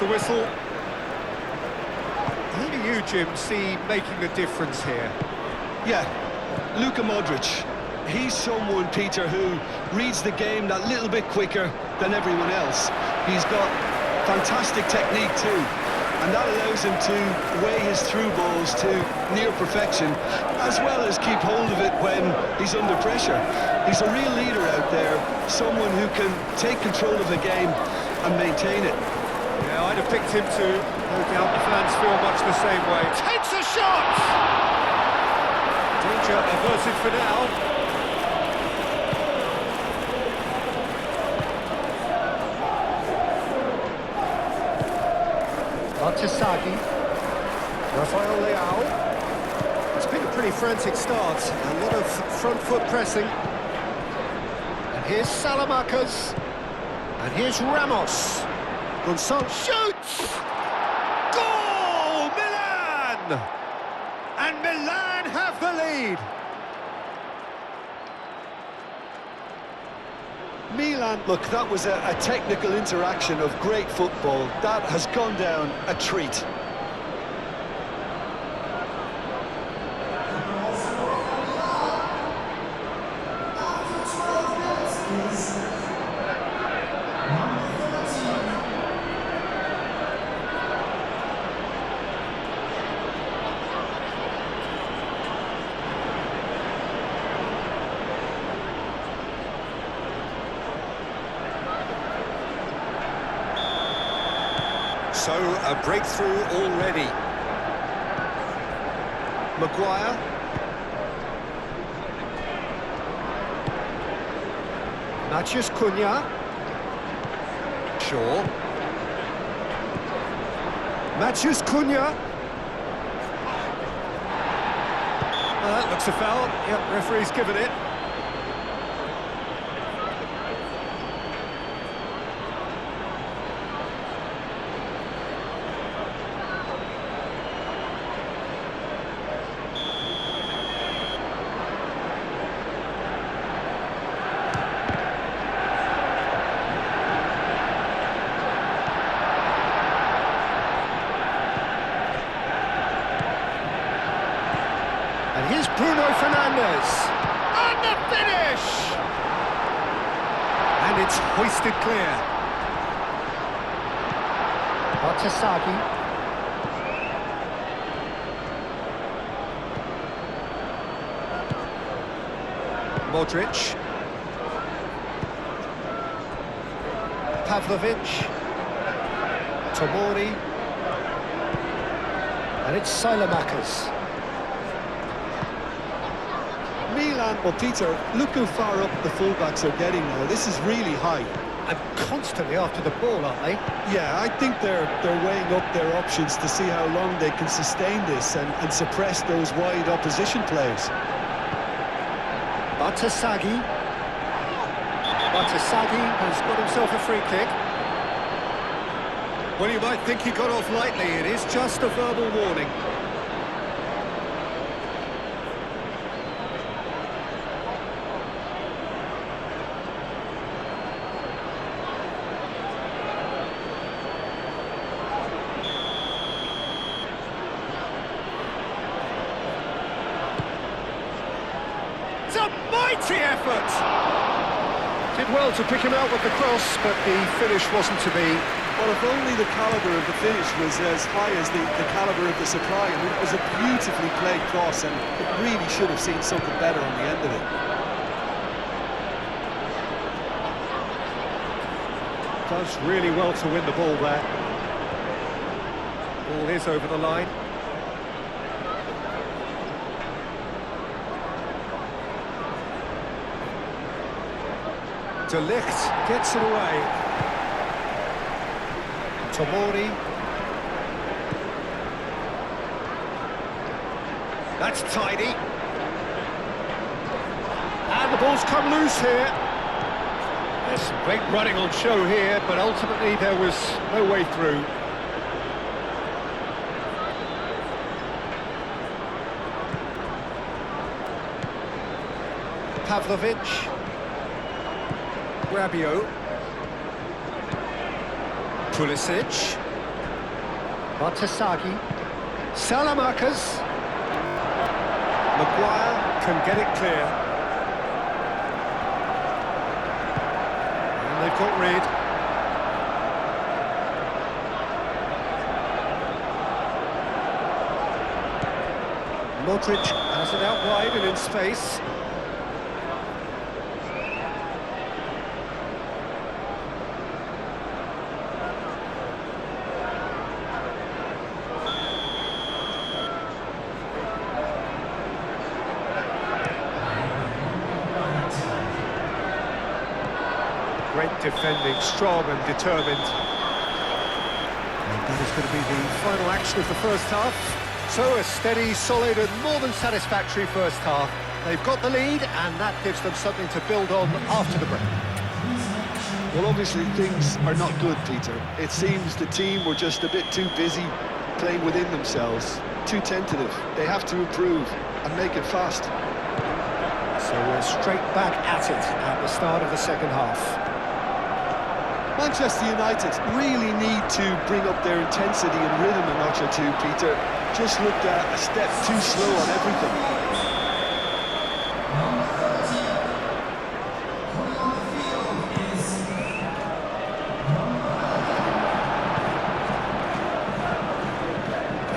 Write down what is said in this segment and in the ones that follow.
the whistle. Who do you, Jim, see making the difference here? Yeah, Luka Modric. He's someone, Peter, who reads the game that little bit quicker than everyone else. He's got fantastic technique too, and that allows him to weigh his through balls to near perfection, as well as keep hold of it when he's under pressure. He's a real leader out there, someone who can take control of the game and maintain it. Yeah, I'd have picked him too. No doubt the fans feel much the same way. Takes a shot! Danger averted for now. Artisagi. Rafael Leao. It's been a pretty frantic start. A lot of front foot pressing. And here's Salamakers. And here's Ramos. Gonçalves shoots! Goal! Milan! And Milan have the lead. Milan, look, that was a technical interaction of great football. That has gone down a treat. So, a breakthrough already. Maguire. Matheus Cunha. Shaw. Matheus Cunha. That looks a foul. Yep, referee's given it. And here's Bruno Fernandes. And the finish! And it's hoisted clear. Artisagi. Modric. Pavlovic. Tomori. And it's Salamakers. Milan, well, Peter, look how far up the fullbacks are getting now. This is really high. And constantly after the ball, aren't they? Yeah, I think they're weighing up their options to see how long they can sustain this and suppress those wide opposition plays. Artisagi. Artisagi has got himself a free kick. Well, you might think he got off lightly. It is just a verbal warning. It's a mighty effort! Did well to pick him out with the cross, but the finish wasn't to be. Well, if only the calibre of the finish was as high as the calibre of the supply. I mean, it was a beautifully played cross, and it really should have seen something better on the end of it. Does really well to win the ball there. Ball is over the line. De Ligt gets it away. Tomori. That's tidy. And the ball's come loose here. There's some great running on show here, but ultimately there was no way through. Pavlovic. Rabiot. Pulisic. Batasagi. Salamakers. Maguire can get it clear. And they've got Reed. Modric has it out wide and in space. Great defending, strong and determined. And that is going to be the final action of the first half. So a steady, solid and more than satisfactory first half. They've got the lead and that gives them something to build on after the break. Well, obviously things are not good, Peter. It seems the team were just a bit too busy playing within themselves, too tentative. They have to improve and make it fast. So we're straight back at it at the start of the second half. Manchester United really need to bring up their intensity and rhythm a notch or two, Peter. Just looked a step too slow on everything.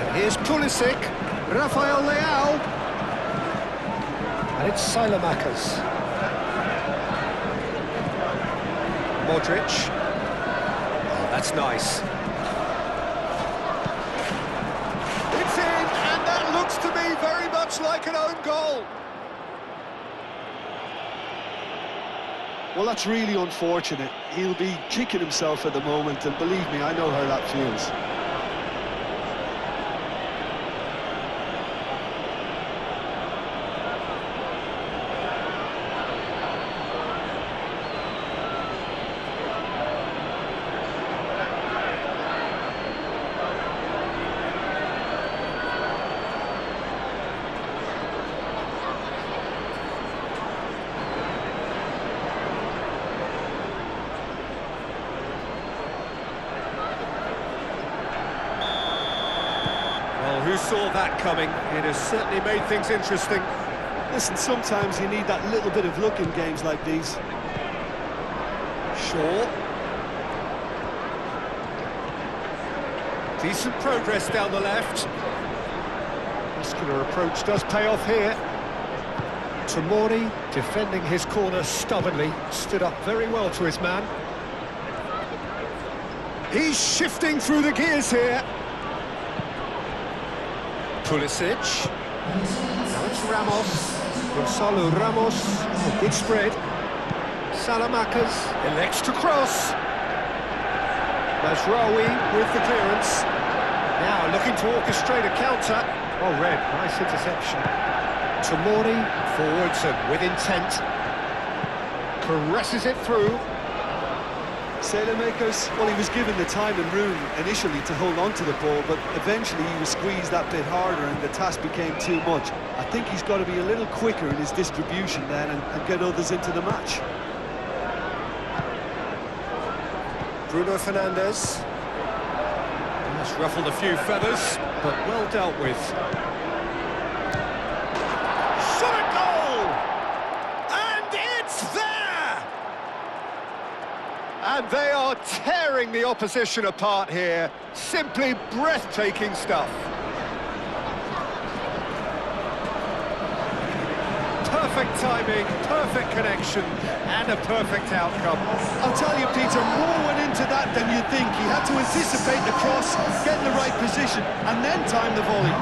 And here's Pulisic, Rafael Leao, and it's Salamakers. Modric. That's nice. It's in, and that looks to me very much like an own goal. Well, that's really unfortunate. He'll be kicking himself at the moment, and believe me, I know how that feels. Who saw that coming? It has certainly made things interesting. Listen, sometimes you need that little bit of luck in games like these. Shaw. Decent progress down the left. Muscular approach does pay off here. Tomori, defending his corner stubbornly, stood up very well to his man. He's shifting through the gears here. Pulisic. Now it's Ramos. Gonzalo Ramos. Oh, good spread. Salamakers elects to cross. Mazraoui with the clearance. Now looking to orchestrate a counter. Oh, red. Nice interception. Tomori forwards and with intent. Caresses it through. Salamakers, well, he was given the time and room initially to hold on to the ball, but eventually he was squeezed that bit harder and the task became too much. I think he's got to be a little quicker in his distribution then and get others into the match. Bruno Fernandes. That's ruffled a few feathers, but well dealt with. Shot at goal! And it's there! And they are tearing the opposition apart here. Simply breathtaking stuff. Perfect timing, perfect connection, and a perfect outcome. I'll tell you, Peter, more went into that than you'd think. He had to anticipate the cross, get in the right position, and then time the volley.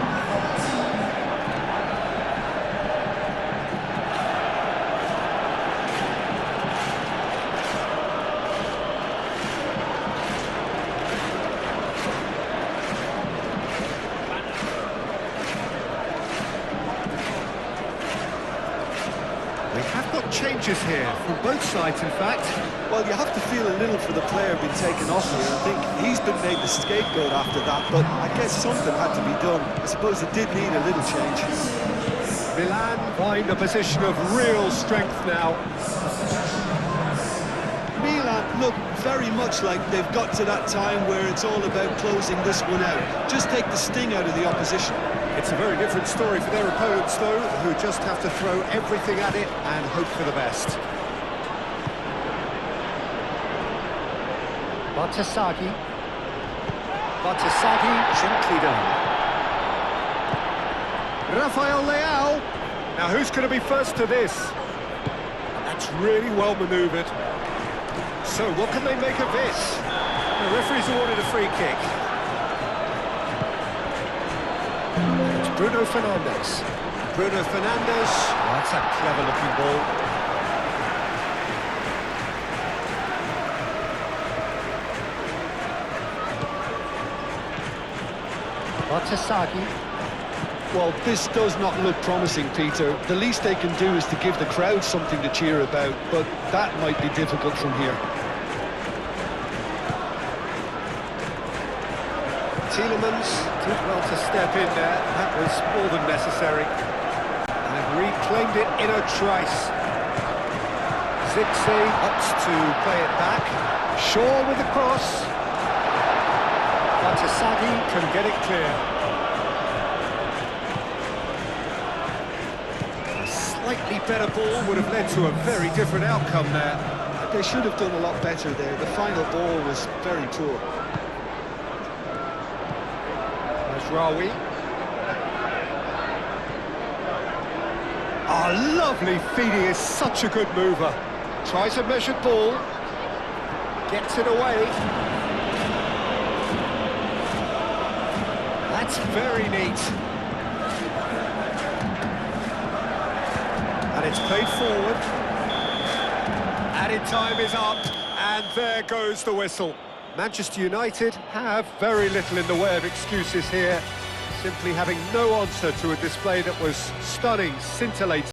We have got changes here, from both sides in fact. Well, you have to feel a little for the player being taken off here. I think he's been made the scapegoat after that, but I guess something had to be done. I suppose it did need a little change. Milan find a position of real strength now. Milan look very much like they've got to that time where it's all about closing this one out. Just take the sting out of the opposition. It's a very different story for their opponents, though, who just have to throw everything at it and hope for the best. Batasagi. Batasagi, gently done. Rafael Leao. Now, who's going to be first to this? That's really well manoeuvred. So, what can they make of this? The referee's awarded a free kick. It's Bruno Fernandes. Bruno Fernandes. Oh, that's a clever-looking ball. Batasagi. Well, this does not look promising, Peter. The least they can do is to give the crowd something to cheer about, but that might be difficult from here. Tielemans did well to step in there. That was more than necessary. And reclaimed it in a trice. Zirkzee opts to play it back. Shaw with the cross. Batasagi can get it clear. Slightly better ball would have led to a very different outcome there. They should have done a lot better there. The final ball was very poor. Rawi. Oh, lovely feed. He is such a good mover. Tries a measured ball. Gets it away. That's very neat. And it's played forward. Added time is up. And there goes the whistle. Manchester United have very little in the way of excuses here, simply having no answer to a display that was stunning, scintillating.